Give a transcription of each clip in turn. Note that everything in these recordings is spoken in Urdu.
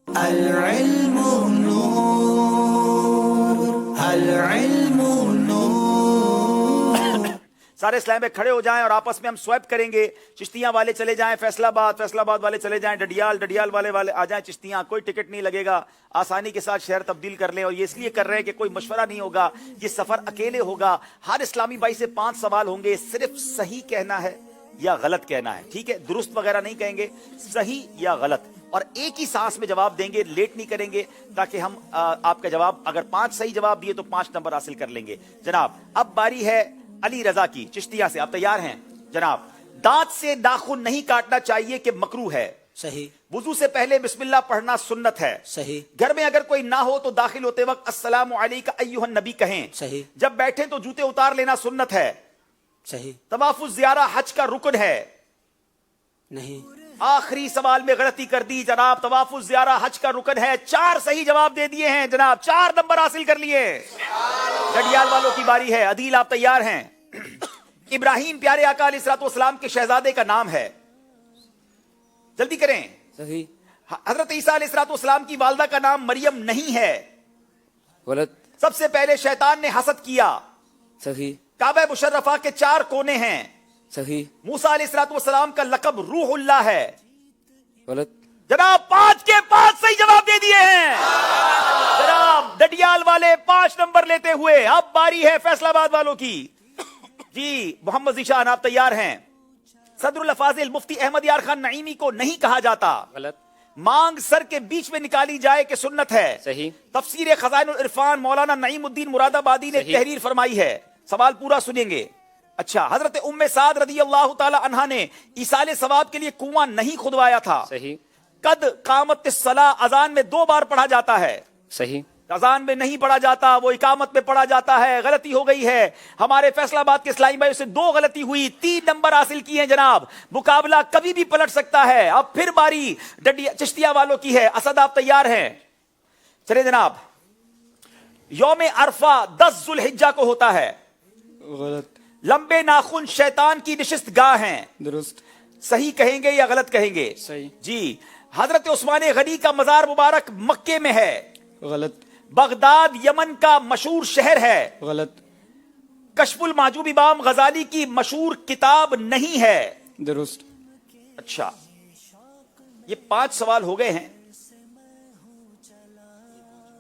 العلم نور، العلم نور. سارے اسلام میں کھڑے ہو جائیں اور آپس میں ہم سویپ کریں گے. چشتیاں والے چلے جائیں فیصلہ آباد والے چلے جائیں ڈڈیال والے آ جائیں چشتیاں. کوئی ٹکٹ نہیں لگے گا, آسانی کے ساتھ شہر تبدیل کر لیں. اور یہ اس لیے کر رہے ہیں کہ کوئی مشورہ نہیں ہوگا, یہ سفر اکیلے ہوگا. ہر اسلامی بھائی سے 5 سوال ہوں گے, صرف صحیح کہنا ہے یا غلط کہنا ہے, ٹھیک ہے؟ درست وغیرہ نہیں کہیں گے, صحیح یا غلط. اور ایک ہی سانس میں جواب دیں گے, لیٹ نہیں کریں گے, تاکہ ہم آپ کا جواب اگر 5 صحیح جواب دیے تو 5 نمبر حاصل کر لیں گے. جناب اب باری ہے علی رضا کی چشتیہ سے. آپ تیار ہیں جناب؟ دانت سے ناخن نہیں کاٹنا چاہیے کہ مکروہ ہے. صحیح. وضو سے پہلے بسم اللہ پڑھنا سنت ہے. صحیح. گھر میں اگر کوئی نہ ہو تو داخل ہوتے وقت السلام علیکم ایھا النبی کہیں. صحیح. جب بیٹھیں تو جوتے اتار لینا سنت ہے. صحیح. طواف الزیارہ حج کا رکن ہے. نہیں. آخری سوال میں غلطی کر دی جناب. طواف الزیارہ حج کا رکن ہے. 4 صحیح جواب دے دیے ہیں جناب, 4 نمبر حاصل کر لیے. گڈیال والوں کی باری ہے. عدیل آپ تیار ہیں؟ ابراہیم پیارے آقا علیہ الصلوۃ والسلام کے شہزادے کا نام ہے. جلدی کریں. صحیح. حضرت عیسیٰ علیہ الصلوۃ والسلام کی والدہ کا نام مریم نہیں ہے. غلط. سب سے پہلے شیطان نے حسد کیا. صحیح. کعبہ مشرفہ کے 4 کونے ہیں. صحیح. موسیٰ علیہ الصلوۃ والسلام کا لقب روح اللہ ہے. غلط. جناب 5 کے 5 صحیح جواب دے دیے ہیں جناب. ڈڈیال والے 5 نمبر لیتے ہوئے اب باری ہے فیصلہ آباد والوں کی. جی محمد ذیشان آپ تیار ہیں؟ صدر الافاضل مفتی احمد یار خان نعیمی کو نہیں کہا جاتا. غلط. مانگ سر کے بیچ میں نکالی جائے کہ سنت ہے. صحیح. تفسیر خزائن العرفان مولانا نعیم الدین مراد آبادی نے صحیح. تحریر فرمائی ہے. سوال پورا سنیں گے. اچھا, حضرت ام سعد رضی اللہ تعالی عنہا نے ایصال ثواب کے لیے کنواں نہیں کھدوایا تھا. صحیح. قد قامت الصلاۃ اذان میں 2 بار پڑھا جاتا ہے. صحیح. اذان میں نہیں پڑھا جاتا, وہ اقامت میں پڑھا جاتا ہے. غلطی ہو گئی ہے. ہمارے فیصلہ آباد کے اسلامی بھائیوں سے 2 غلطی ہوئی, 3 نمبر حاصل کیے ہیں جناب. مقابلہ کبھی بھی پلٹ سکتا ہے. اب پھر باری چشتیہ والوں کی ہے. اسد آپ تیار ہیں؟ چلے جناب. یوم عرفہ 10 ذوالحجہ کو ہوتا ہے. غلط. لمبے ناخن شیطان کی نشست گاہ ہیں. درست. صحیح کہیں گے یا غلط کہیں گے؟ صحیح. جی. حضرت عثمان غنی کا مزار مبارک مکے میں ہے. غلط. بغداد یمن کا مشہور شہر ہے. غلط. کشف المحجوب امام غزالی کی مشہور کتاب نہیں ہے. درست. اچھا, یہ 5 سوال ہو گئے ہیں.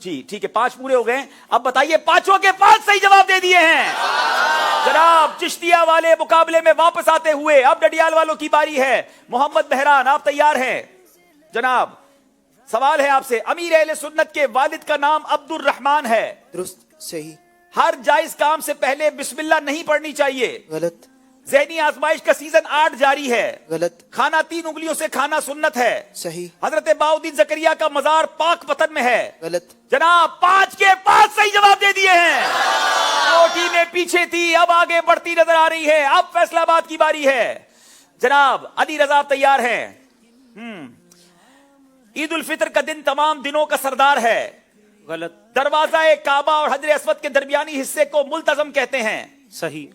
جی ٹھیک ہے, 5 پورے ہو گئے. اب بتائیے 5 کے 5 صحیح جواب دے دیے ہیں جناب. چشتیہ والے مقابلے میں واپس آتے ہوئے اب ڈڈیال والوں کی باری ہے. محمد بہران آپ تیار ہیں جناب؟ سوال ہے آپ سے. امیر اہل سنت کے والد کا نام عبد الرحمن ہے. درست. صحیح. ہر جائز کام سے پہلے بسم اللہ نہیں پڑھنی چاہیے. غلط. ذہنی آزمائش کا سیزن 8 جاری ہے. غلط. کھانا 3 انگلیوں سے کھانا سنت ہے. صحیح. حضرت باؤدین زکریا کا مزار پاک پتن میں ہے. غلط. جناب 5 کے 5 صحیح جواب دے دیے ہیں. 2 ٹیمیں پیچھے تھی, اب آگے بڑھتی نظر آ رہی ہے. اب فیصلہ آباد کی باری ہے جناب. علی رضا تیار ہیں؟ عید الفطر کا دن تمام دنوں کا سردار ہے. غلط. دروازہ کعبہ اور حجر اسود کے درمیانی حصے کو ملتزم کہتے ہیں. صحیح.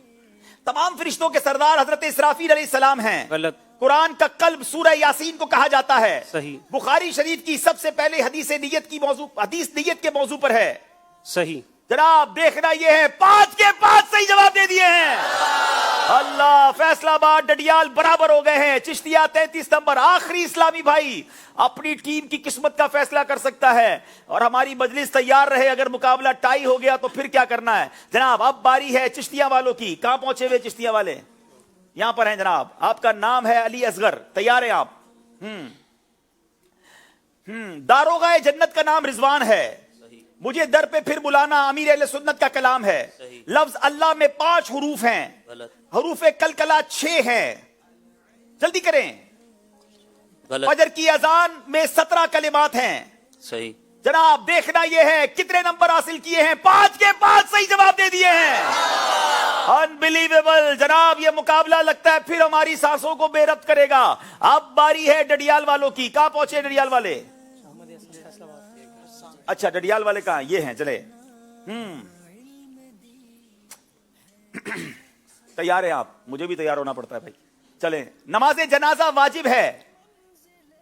تمام فرشتوں کے سردار حضرت اسرافیل علیہ السلام ہیں. غلط. قرآن کا قلب سورہ یاسین کو کہا جاتا ہے. صحیح. بخاری شریف کی سب سے پہلے حدیث نیت کے موضوع پر ہے. صحیح. جناب دیکھنا یہ ہے 5 کے 5 صحیح جواب دے دیے ہیں. اللہ, فیصلہ آباد ڈڈیال برابر ہو گئے ہیں. چشتیہ 33 نمبر. آخری اسلامی بھائی اپنی ٹیم کی قسمت کا فیصلہ کر سکتا ہے. اور ہماری مجلس تیار رہے, اگر مقابلہ ٹائی ہو گیا تو پھر کیا کرنا ہے جناب. اب باری ہے چشتیہ والوں کی. کہاں پہنچے ہوئے چشتیہ والے؟ یہاں پر ہیں جناب. آپ کا نام ہے علی اصغر. تیار ہیں آپ؟ داروغہ جنت کا نام رضوان ہے. مجھے در پہ پھر بلانا امیر اہل سنت کا کلام ہے. لفظ اللہ میں 5 حروف ہیں. حروف کلکلا 6 ہیں. جلدی کریں. فجر کی اذان میں 17 کلمات ہیں. صحیح. جناب دیکھنا یہ ہے کتنے نمبر حاصل کیے ہیں. 5 کے 5 صحیح جواب دے دیے ہیں. انبلیویبل جناب. یہ مقابلہ لگتا ہے پھر ہماری سانسوں کو بے ربط کرے گا. اب باری ہے ڈڈیال والوں کی. کہاں پہنچے ڈڈیال والے؟ اچھا, ڈڈیال والے کہاں؟ یہ ہیں. چلے تیار ہیں آپ؟ مجھے بھی تیار ہونا پڑتا ہے بھائی. چلیں. نماز جنازہ واجب ہے.